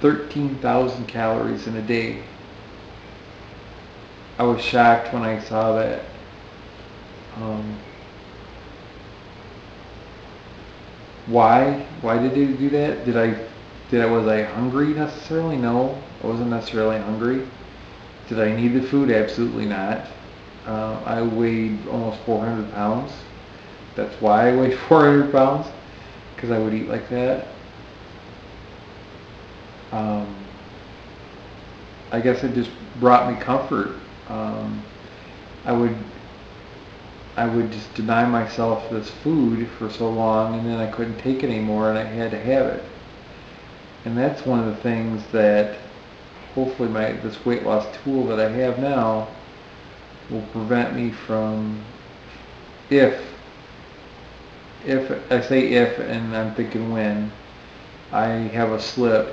13,000 calories in a day. I was shocked when I saw that. Um, Why did they do that? Was I hungry necessarily? No, I wasn't necessarily hungry. Did I need the food? Absolutely not. I weighed almost 400 pounds. That's why I weighed 400 pounds, because I would eat like that. Um, I guess it just brought me comfort. Um, I would I would just deny myself this food for so long, and then I couldn't take it anymore, and I had to have it. And that's one of the things that hopefully this weight loss tool that I have now will prevent me from, if I say if, and I'm thinking when, I have a slip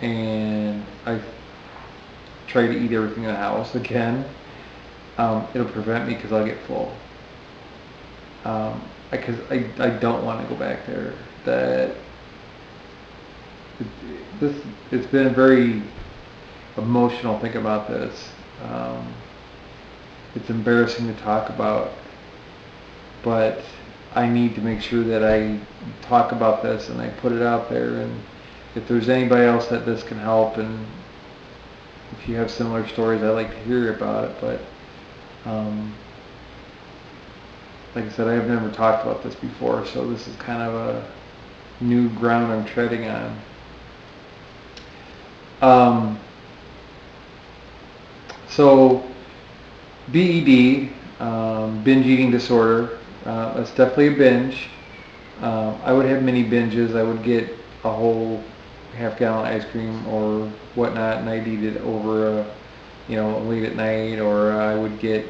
and I try to eat everything in the house again, it'll prevent me because I'll get full. Because I don't want to go back there. It's been very emotional thinking about this. It's embarrassing to talk about, but I need to make sure that I talk about this and I put it out there, and if there's anybody else that this can help, and if you have similar stories, I'd like to hear about it. But like I said, I have never talked about this before, so this is kind of a new ground I'm treading on. So B.E.D, binge eating disorder, that's definitely a binge. I would have mini binges. I would get a whole half-gallon ice cream or whatnot, and I'd eat it over late at night, or I would get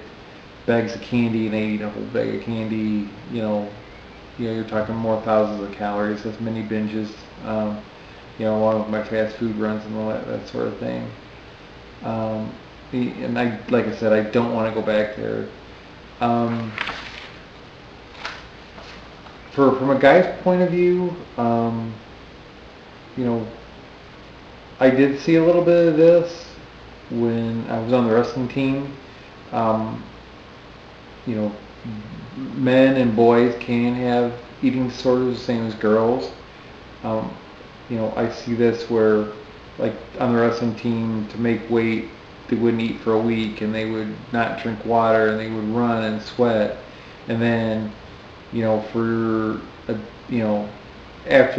bags of candy and I'd eat a whole bag of candy. You're talking more thousands of calories. That's mini binges. Along with my fast food runs and all that sort of thing. And like I said, I don't want to go back there. From a guy's point of view, I did see a little bit of this when I was on the wrestling team. Men and boys can have eating disorders the same as girls. I see this where, like, on the wrestling team, to make weight, they wouldn't eat for a week, and they would not drink water, and they would run and sweat, and then, after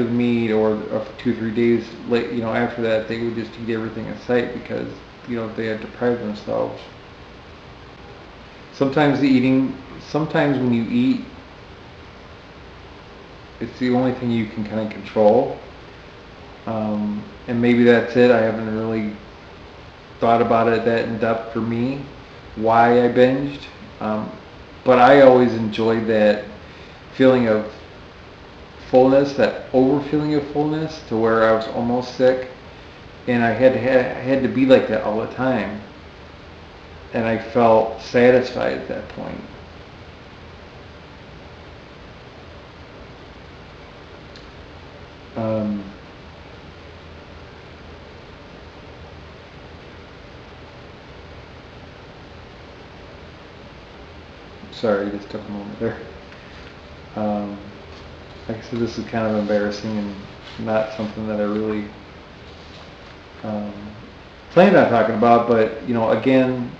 the meet, or 2 or 3 days late, after that, they would just eat everything in sight because, they had deprived themselves. Sometimes when you eat, it's the only thing you can kind of control. And maybe that's it. I haven't really thought about it that in depth for me, why I binged. But I always enjoyed that feeling of fullness, that over feeling of fullness, to where I was almost sick. And I had to be like that all the time. And I felt satisfied at that point. Sorry, just took a moment there. Like I said, this is kind of embarrassing and not something that I really planned on talking about, but again,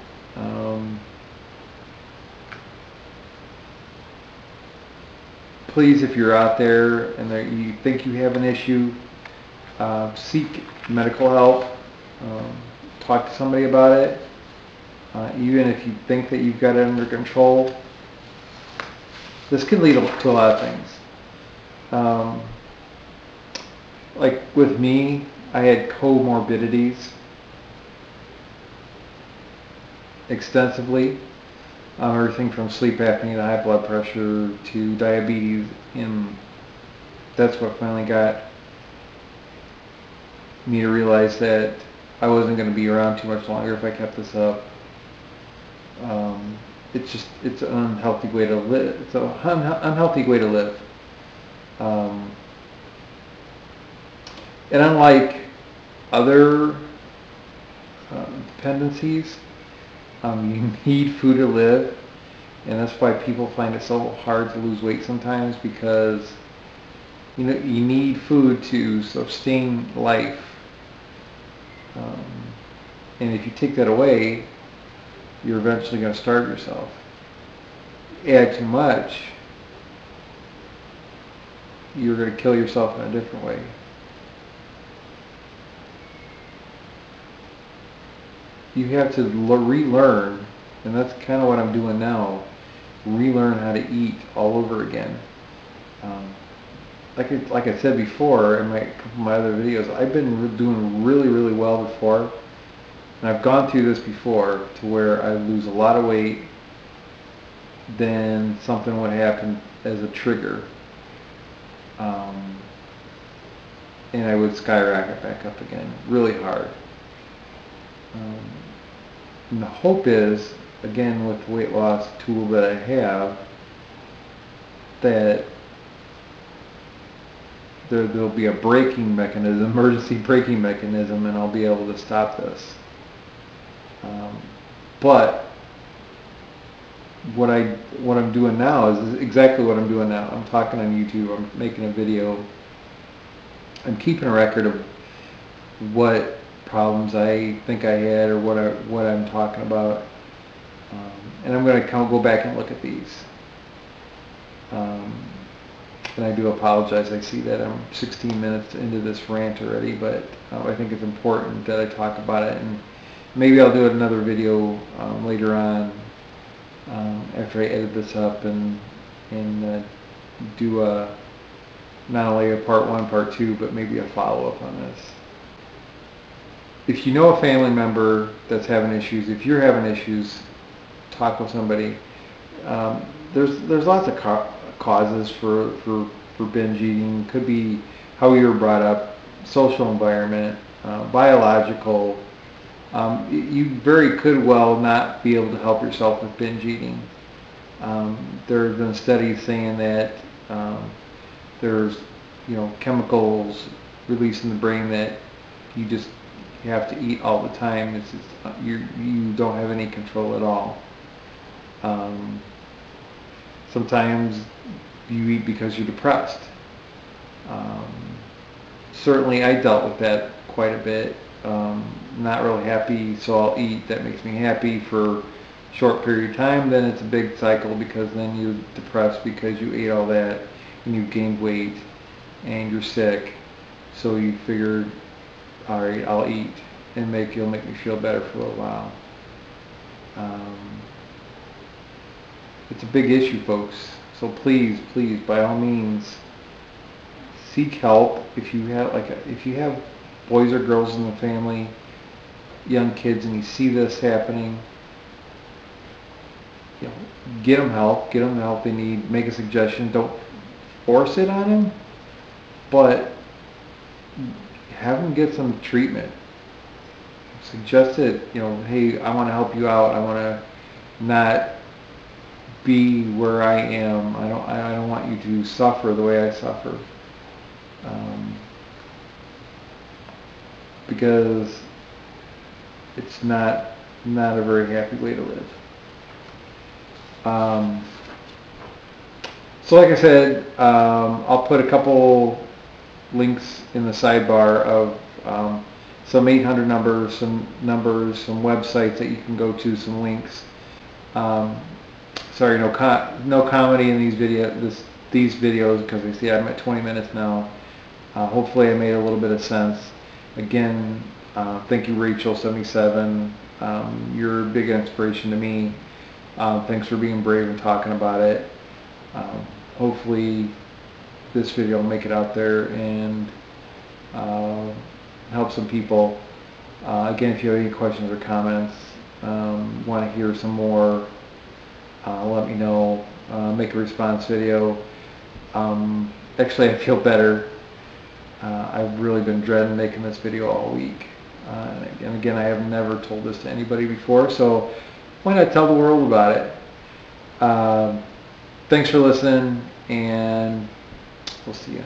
please, if you're out there and you think you have an issue, seek medical help. Talk to somebody about it. Even if you think that you've got it under control, this could lead to a lot of things. Like with me, I had comorbidities extensively. Everything from sleep apnea to high blood pressure to diabetes, and that's what finally got me to realize that I wasn't going to be around too much longer if I kept this up. It's an unhealthy way to live. It's an unhealthy way to live. And unlike other dependencies. You need food to live, and that's why people find it so hard to lose weight sometimes, because you need food to sustain life. And if you take that away, you're eventually going to starve yourself. Add too much, you're going to kill yourself in a different way. You have to relearn, and that's kind of what I'm doing now, relearn how to eat all over again. Like I said before in a couple of my other videos, I've been doing really well before, and I've gone through this before to where I lose a lot of weight, then something would happen as a trigger, and I would skyrocket back up again really hard. And the hope is, again, with the weight loss tool that I have, that there'll be a braking mechanism, emergency braking mechanism, and I'll be able to stop this. But what I'm doing now is exactly what I'm doing now. I'm talking on YouTube. I'm making a video. I'm keeping a record of what problems I think I had, or what I'm talking about, and I'm going to go back and look at these. And I do apologize. I see that I'm 16 minutes into this rant already, but I think it's important that I talk about it, and maybe I'll do another video later on after I edit this up and do not only a part 1, part 2, but maybe a follow-up on this. If you know a family member that's having issues, if you're having issues, talk with somebody. There's lots of causes for binge eating. Could be how you were brought up, social environment, biological. You very could well not be able to help yourself with binge eating. There have been studies saying that there's chemicals released in the brain that you have to eat all the time. It's just, you don't have any control at all. Sometimes you eat because you're depressed. Certainly I dealt with that quite a bit. Not really happy, so I'll eat. That makes me happy for a short period of time. Then it's a big cycle, because then you're depressed because you ate all that and you gained weight and you're sick. So you figured, all right, I'll eat, and it'll make me feel better for a little while. It's a big issue, folks. So please, by all means, seek help. If you have boys or girls in the family, young kids, and you see this happening, get them help. Get them the help they need. Make a suggestion. Don't force it on them, but have them get some treatment. Suggest it. Hey, I want to help you out. I want to not be where I am. I don't want you to suffer the way I suffer. Because it's not a very happy way to live. So like I said, I'll put a couple links in the sidebar of some 800 numbers, some websites that you can go to, some links. Sorry, no comedy in these videos, because I see I'm at 20 minutes now. Hopefully I made a little bit of sense. Again, thank you, Rachele77. You're a big inspiration to me. Thanks for being brave and talking about it. Hopefully this video will make it out there and help some people. Again, if you have any questions or comments, want to hear some more, let me know. Make a response video. Actually, I feel better. I've really been dreading making this video all week. And again, I have never told this to anybody before, so why not tell the world about it? Thanks for listening, and we'll see you.